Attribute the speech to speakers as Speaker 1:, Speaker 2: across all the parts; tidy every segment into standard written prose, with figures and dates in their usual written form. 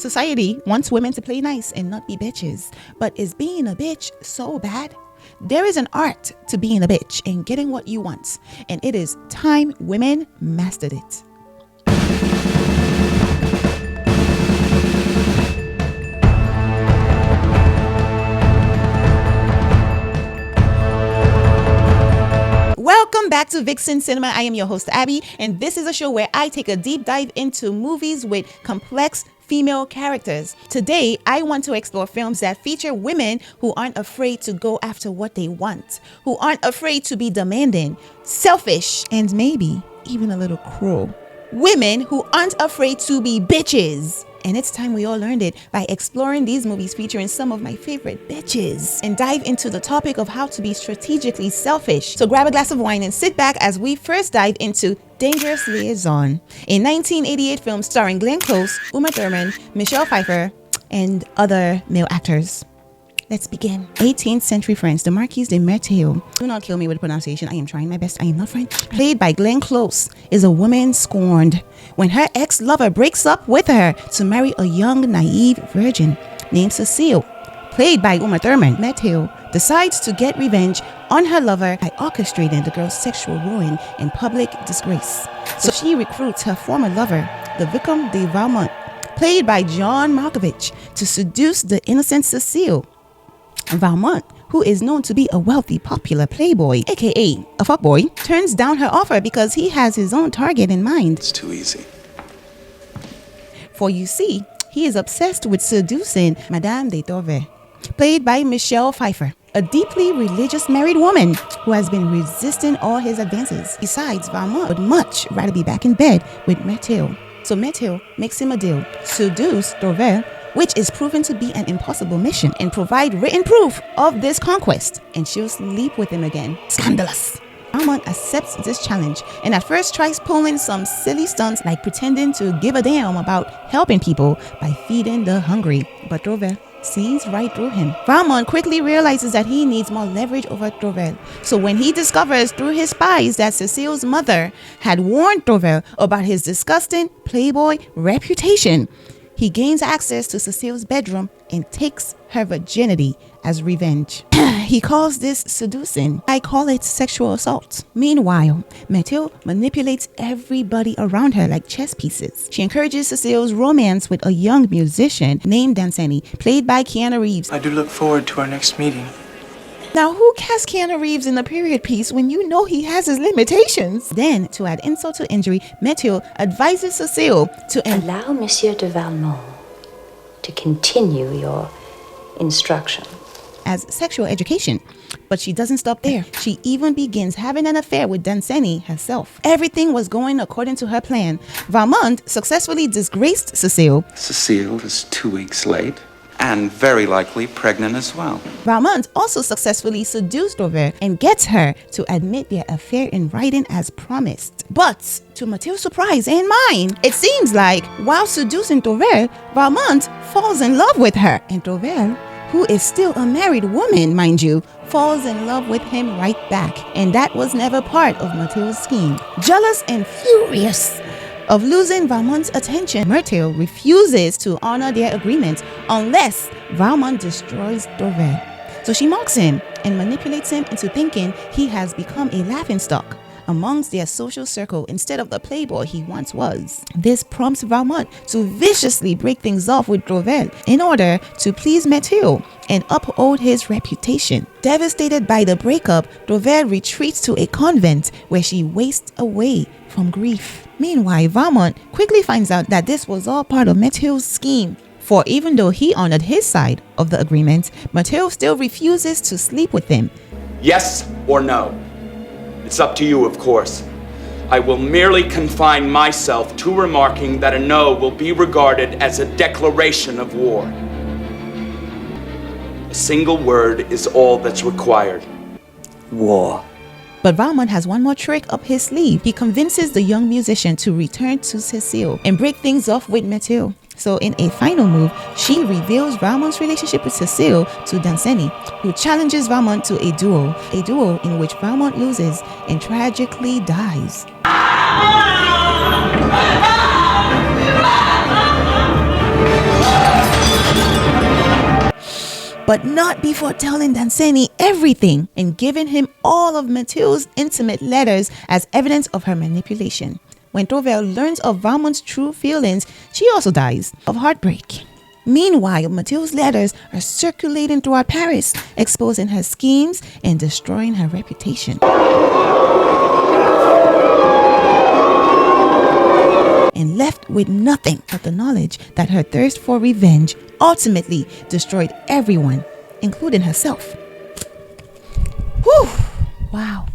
Speaker 1: Society wants women to play nice and not be bitches. But is being a bitch so bad? There is an art to being a bitch and getting what you want. And it is time women mastered it. Welcome back to Vixen Cinema. I am your host, Abby, and this is a show where I take a deep dive into movies with complex female characters. Today, I want to explore films that feature women who aren't afraid to go after what they want, who aren't afraid to be demanding, selfish, and maybe even a little cruel. Women who aren't afraid to be bitches. And it's time we all learned it by exploring these movies featuring some of my favorite bitches and dive into the topic of how to be strategically selfish. So grab a glass of wine and sit back as we first dive into Dangerous Liaisons, a 1988 film starring Glenn Close, Thurman, Michelle Pfeiffer, and other male actors. Let's begin. 18th century France, the Marquise de Merteuil. Do not kill me with the pronunciation. I am trying my best. I am not French. Played by Glenn Close, is a woman scorned when her ex-lover breaks up with her to marry a young, naive virgin named Cecile. Played by Thurman, Merteuil decides to get revenge on her lover by orchestrating the girl's sexual ruin and public disgrace. So she recruits her former lover, the Vicomte de Valmont, played by John Malkovich, to seduce the innocent Cecile. Valmont, who is known to be a wealthy, popular playboy, aka a fuckboy, turns down her offer because he has his own target in mind.
Speaker 2: It's too easy.
Speaker 1: For you see, he is obsessed with seducing Madame de Thurman, played by Michelle Pfeiffer, a deeply religious married woman who has been resisting all his advances. Besides, Valmont would much rather be back in bed with Merteuil. So Merteuil makes him a deal: seduce Thurman, which is proven to be an impossible mission, and provide written proof of this conquest, and she'll sleep with him again. Scandalous. Valmont accepts this challenge and at first tries pulling some silly stunts like pretending to give a damn about helping people by feeding the hungry, but Thurman sees right through him. Valmont quickly realizes that he needs more leverage over Thurman. So when he discovers through his spies that Cecile's mother had warned Thurman about his disgusting playboy reputation, he gains access to Cecile's bedroom and takes her virginity as revenge. He calls this seducing. I call it sexual assault. Meanwhile, Merteuil manipulates everybody around her like chess pieces. She encourages Cecile's romance with a young musician named Danzani, played by Keanu Reeves.
Speaker 3: I do look forward to our next meeting.
Speaker 1: Now, who cast Keanu Reeves in a period piece when you know he has his limitations? Then, to add insult to injury, Merteuil advises Cecile to
Speaker 4: allow Monsieur de Valmont to continue your instruction
Speaker 1: as sexual education. But she doesn't stop there. She even begins having an affair with Danzani herself. Everything was going according to her plan. Valmont successfully disgraced Cecile.
Speaker 2: Cecile is 2 weeks late and very likely pregnant as well.
Speaker 1: Valmont also successfully seduced Thurman and gets her to admit their affair in writing as promised. But to Merteul's surprise and mine, it seems like while seducing Thurman, Valmont falls in love with her, and Thurman, who is still a married woman, mind you, falls in love with him right back. And that was never part of Merteul's scheme. Jealous and furious of losing Valmont's attention, Merteuil refuses to honor their agreement unless Valmont destroys Thurman. So she mocks him and manipulates him into thinking he has become a laughingstock amongst their social circle instead of the playboy he once was. This prompts Valmont to viciously break things off with Thurman in order to please Merteuil and uphold his reputation. Devastated by the breakup, Thurman retreats to a convent where she wastes away from grief. Meanwhile, Valmont quickly finds out that this was all part of Merteul's scheme. For even though he honored his side of the agreement, Merteuil still refuses to sleep with him.
Speaker 5: Yes or no? It's up to you, of course. I will merely confine myself to remarking that a no will be regarded as a declaration of war. A single word is all that's required.
Speaker 3: War.
Speaker 1: But Valmont has one more trick up his sleeve. He convinces the young musician to return to Cecile and break things off with Merteuil. So in a final move, she reveals Valmont's relationship with Cecile to Danzani, who challenges Valmont to a duel in which Valmont loses and tragically dies. but not before telling Danceny everything and giving him all of Merteuil's intimate letters as evidence of her manipulation. When Thurman learns of Valmont's true feelings, she also dies of heartbreak. Meanwhile, Merteuil's letters are circulating throughout Paris, exposing her schemes and destroying her reputation. And left with nothing but the knowledge that her thirst for revenge ultimately destroyed everyone, including herself. Whew! Wow,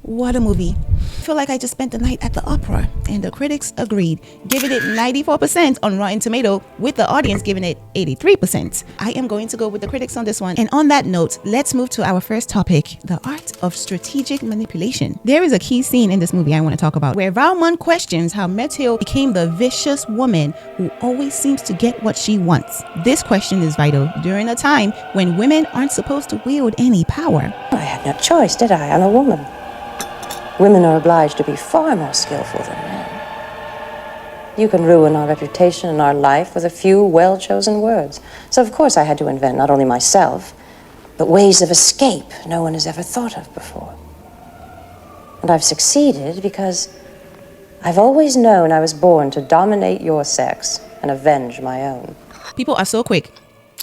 Speaker 1: what a movie. I feel like I just spent the night at the opera, and the critics agreed, giving it 94% on Rotten Tomato, with the audience giving it 83%. I am going to go with the critics on this one. And on that note, let's move to our first topic, the art of strategic manipulation. There is a key scene in this movie I want to talk about, where Valmont questions how Merteuil became the vicious woman who always seems to get what she wants. This question is vital during a time when women aren't supposed to wield any power.
Speaker 4: I had no choice, did I? I'm a woman. Women are obliged to be far more skillful than men. You can ruin our reputation and our life with a few well-chosen words. So of course I had to invent not only myself, but ways of escape no one has ever thought of before. And I've succeeded because I've always known I was born to dominate your sex and avenge my own.
Speaker 1: People are so quick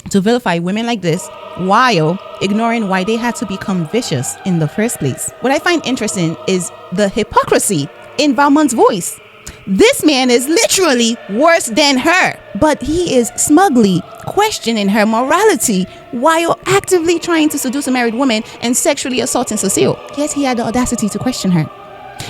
Speaker 1: to vilify women like this while ignoring why they had to become vicious in the first place. What I find interesting is the hypocrisy in Valmont's voice. This man is literally worse than her, but he is smugly questioning her morality while actively trying to seduce a married woman and sexually assaulting Cecile. Yet he had the audacity to question her.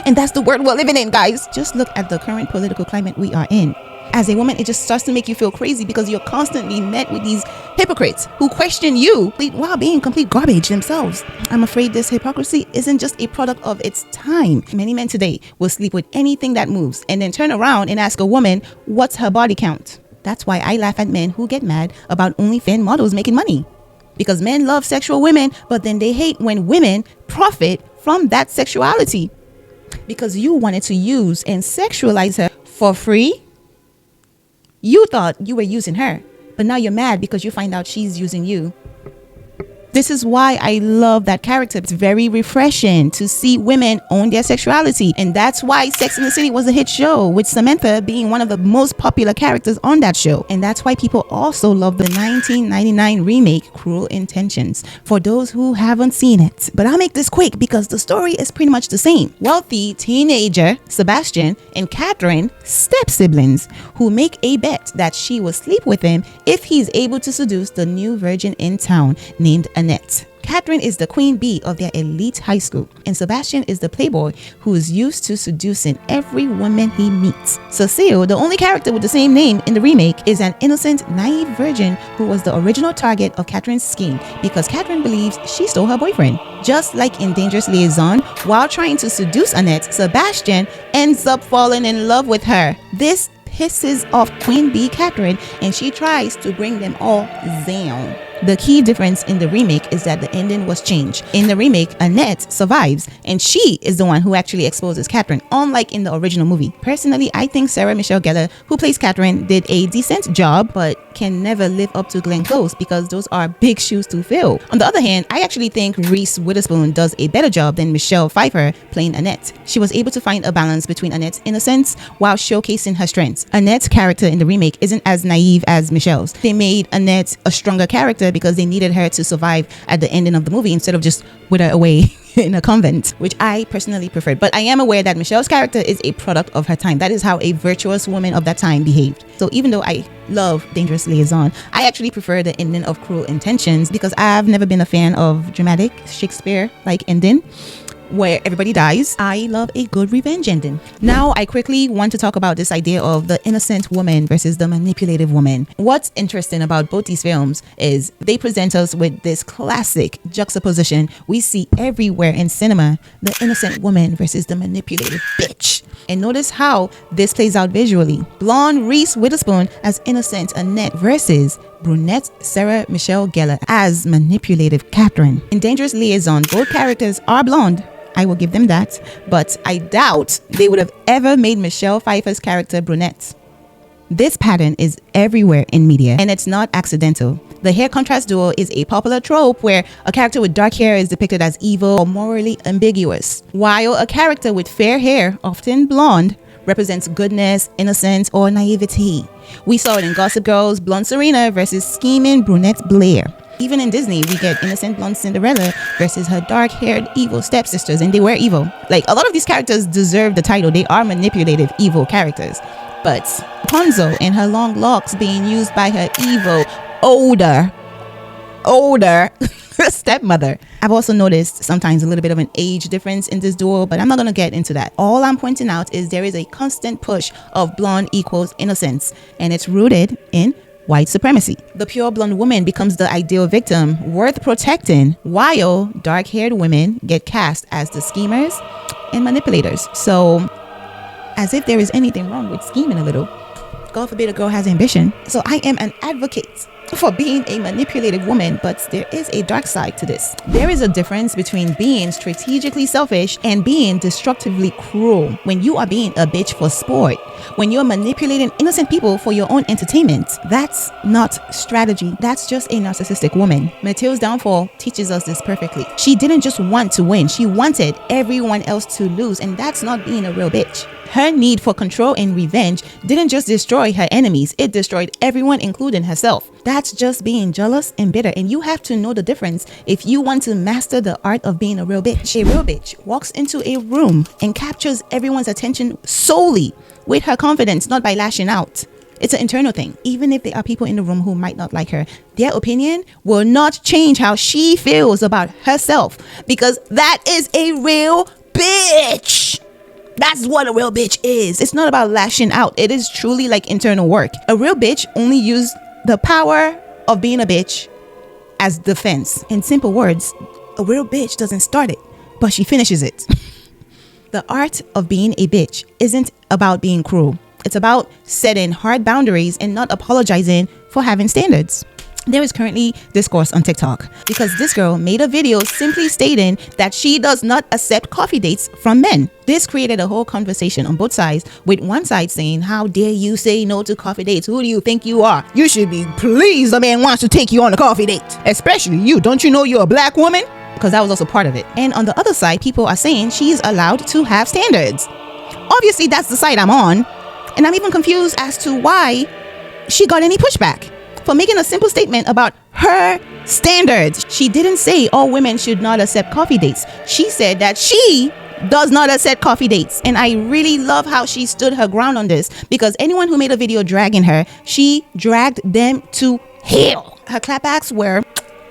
Speaker 1: And that's the world we're living in, guys. Just look at the current political climate we are in. As a woman, it just starts to make you feel crazy because you're constantly met with these hypocrites who question you while being complete garbage themselves. I'm afraid this hypocrisy isn't just a product of its time. Many men today will sleep with anything that moves and then turn around and ask a woman what's her body count. That's why I laugh at men who get mad about OnlyFans models making money. Because men love sexual women, but then they hate when women profit from that sexuality. Because you wanted to use and sexualize her for free. You thought you were using her, but now you're mad because you find out she's using you. This is why I love that character. It's very refreshing to see women own their sexuality. And that's why Sex and the City was a hit show, with Samantha being one of the most popular characters on that show. And that's why people also love the 1999 remake, Cruel Intentions, for those who haven't seen it. But I'll make this quick because the story is pretty much the same. Wealthy teenager Sebastian and Catherine, step-siblings, who make a bet that she will sleep with him if he's able to seduce the new virgin in town named Annette. Catherine is the queen bee of their elite high school, and Sebastian is the playboy who is used to seducing every woman he meets. Cecile, the only character with the same name in the remake, is an innocent, naive virgin who was the original target of Catherine's scheme because Catherine believes she stole her boyfriend. Just like in Dangerous Liaisons, while trying to seduce Annette, Sebastian ends up falling in love with her. This pisses off Queen Bee Catherine, and she tries to bring them all down. The key difference in the remake is that the ending was changed. In the remake, Annette survives, and she is the one who actually exposes Catherine, unlike in the original movie. Personally, I think Sarah Michelle Gellar, who plays Catherine, did a decent job, but can never live up to Glenn Close because those are big shoes to fill. On the other hand, I actually think Reese Witherspoon does a better job than Michelle Pfeiffer playing Annette. She was able to find a balance between Annette's innocence while showcasing her strengths. Annette's character in the remake isn't as naive as Michelle's. They made Annette a stronger character because they needed her to survive at the ending of the movie instead of just wither away in a convent, which I personally preferred. But I am aware that Michelle's character is a product of her time. That is how a virtuous woman of that time behaved. So even though I love Dangerous Liaison, I actually prefer the ending of Cruel Intentions because I've never been a fan of dramatic Shakespeare-like ending where everybody dies. I love a good revenge ending. Now, I quickly want to talk about this idea of the innocent woman versus the manipulative woman. What's interesting about both these films is they present us with this classic juxtaposition we see everywhere in cinema, the innocent woman versus the manipulative bitch. And notice how this plays out visually. Blonde Reese Witherspoon as innocent Annette versus brunette Sarah Michelle Gellar as manipulative Catherine. In Dangerous Liaison, both characters are blonde. I will give them that, but I doubt they would have ever made Michelle Pfeiffer's character brunette. This pattern is everywhere in media, and it's not accidental. The hair contrast duo is a popular trope where a character with dark hair is depicted as evil or morally ambiguous, while a character with fair hair, often blonde, represents goodness, innocence, or naivety. We saw it in Gossip Girl's blonde Serena versus scheming brunette Blair. Even in Disney, we get innocent blonde Cinderella versus her dark-haired evil stepsisters, and they were evil. Like, a lot of these characters deserve the title. They are manipulative, evil characters. But Rapunzel and her long locks being used by her evil, older stepmother. I've also noticed sometimes a little bit of an age difference in this duo, but I'm not going to get into that. All I'm pointing out is there is a constant push of blonde equals innocence, and it's rooted in white supremacy. The pure blonde woman becomes the ideal victim worth protecting, while dark-haired women get cast as the schemers and manipulators. So, as if there is anything wrong with scheming a little. God forbid a girl has ambition. So I am an advocate for being a manipulative woman, but there is a dark side to this. There is a difference between being strategically selfish and being destructively cruel. When you are being a bitch for sport, when you're manipulating innocent people for your own entertainment, that's not strategy. That's just a narcissistic woman. Merteuil's downfall teaches us this perfectly. She didn't just want to win. She wanted everyone else to lose, and that's not being a real bitch. Her need for control and revenge didn't just destroy her enemies, it destroyed everyone, including herself. That's just being jealous and bitter, and you have to know the difference if you want to master the art of being a real bitch. A real bitch walks into a room and captures everyone's attention solely with her confidence, not by lashing out. It's an internal thing. Even if there are people in the room who might not like her, their opinion will not change how she feels about herself, because that is a real bitch. That's what a real bitch is. It's not about lashing out. It is truly like internal work. A real bitch only uses the power of being a bitch as defense. In simple words, a real bitch doesn't start it, but she finishes it. The art of being a bitch isn't about being cruel. It's about setting hard boundaries and not apologizing for having standards. There is currently discourse on TikTok because this girl made a video simply stating that she does not accept coffee dates from men. This created a whole conversation on both sides, with one side saying, "How dare you say no to coffee dates? Who do you think you are? You should be pleased a man wants to take you on a coffee date. Especially you. Don't you know you're a black woman?" Because that was also part of it. And on the other side, people are saying she's allowed to have standards. Obviously, that's the side I'm on. And I'm even confused as to why she got any pushback for making a simple statement about her standards. She didn't say all women should not accept coffee dates. She said that she does not accept coffee dates. And I really love how she stood her ground on this, because anyone who made a video dragging her, she dragged them to hell. Her clapbacks were,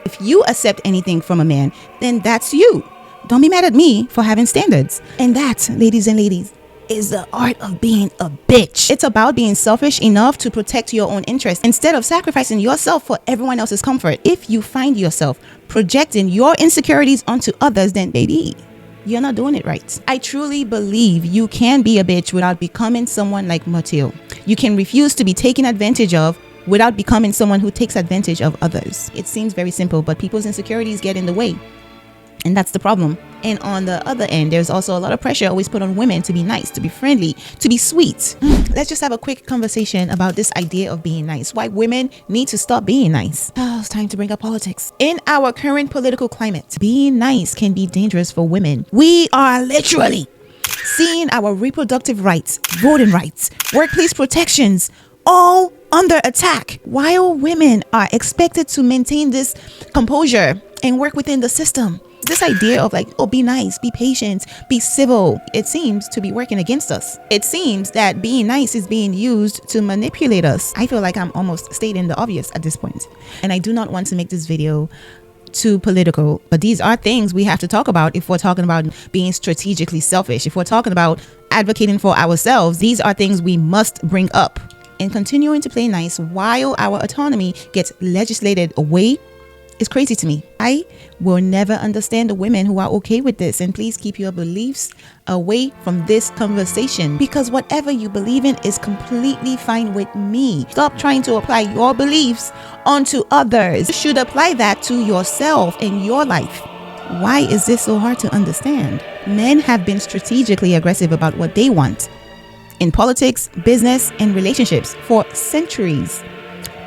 Speaker 1: if you accept anything from a man, then that's you. Don't be mad at me for having standards. And that, ladies and ladies, is the art of being a bitch. It's about being selfish enough to protect your own interests instead of sacrificing yourself for everyone else's comfort. If you find yourself projecting your insecurities onto others, then baby, you're not doing it right. I truly believe you can be a bitch without becoming someone like Merteuil. You can refuse to be taken advantage of without becoming someone who takes advantage of others. It seems very simple, but people's insecurities get in the way. And that's the problem. And on the other end, there's also a lot of pressure always put on women to be nice, to be friendly, to be sweet. Let's just have a quick conversation about this idea of being nice. Why women need to stop being nice. Oh, it's time to bring up politics. In our current political climate, being nice can be dangerous for women. We are literally seeing our reproductive rights, voting rights, workplace protections, all under attack, while women are expected to maintain this composure and work within the system. This idea of like, oh, be nice, be patient, be civil, it seems to be working against us. It seems that being nice is being used to manipulate us. I feel like I'm almost stating the obvious at this point. And I do not want to make this video too political, but these are things we have to talk about if we're talking about being strategically selfish. If we're talking about advocating for ourselves, these are things we must bring up. And continuing to play nice while our autonomy gets legislated away is crazy to me. I will never understand the women who are okay with this, and please keep your beliefs away from this conversation, because whatever you believe in is completely fine with me. Stop trying to apply your beliefs onto others. You should apply that to yourself and your life. Why is this so hard to understand? Men have been strategically aggressive about what they want in politics, business, and relationships for centuries.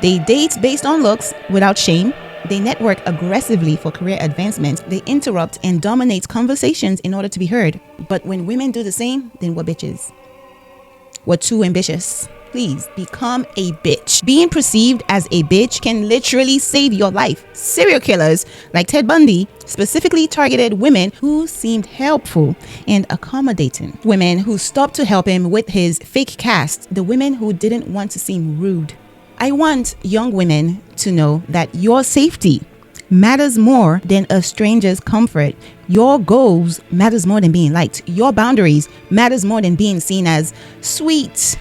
Speaker 1: They date based on looks without shame. They network aggressively for career advancement. They interrupt and dominate conversations in order to be heard. But when women do the same, then we're bitches. We're too ambitious. Please become a bitch. Being perceived as a bitch can literally save your life. Serial killers like Ted Bundy specifically targeted women who seemed helpful and accommodating. Women who stopped to help him with his fake cast. The women who didn't want to seem rude. I want young women to know that your safety matters more than a stranger's comfort. Your goals matters more than being liked. Your boundaries matters more than being seen as sweet.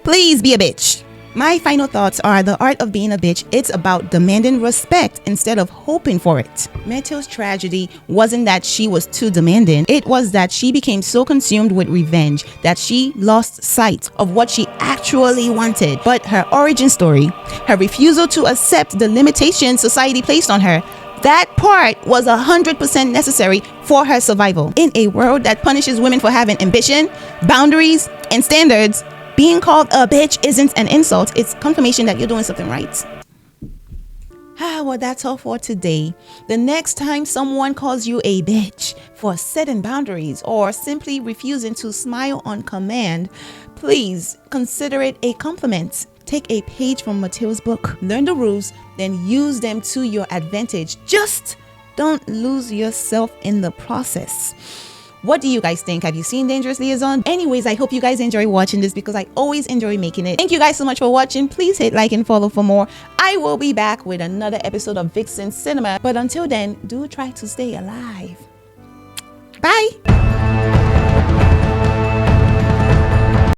Speaker 1: Please be a bitch. My final thoughts are the art of being a bitch. It's about demanding respect instead of hoping for it. Merteuil's tragedy wasn't that she was too demanding. It was that she became so consumed with revenge that she lost sight of what she actually wanted. But her origin story, her refusal to accept the limitations society placed on her, that part was 100% necessary for her survival. In a world that punishes women for having ambition, boundaries, and standards, being called a bitch isn't an insult. It's confirmation that you're doing something right. Well, that's all for today. The next time someone calls you a bitch for setting boundaries or simply refusing to smile on command, please consider it a compliment. Take a page from Merteuil's book, learn the rules, then use them to your advantage. Just don't lose yourself in the process. What do you guys think? Have you seen Dangerous Liaisons? Anyways, I hope you guys enjoy watching this because I always enjoy making it. Thank you guys so much for watching. Please hit like and follow for more. I will be back with another episode of Vixen Cinema. But until then, do try to stay alive. Bye.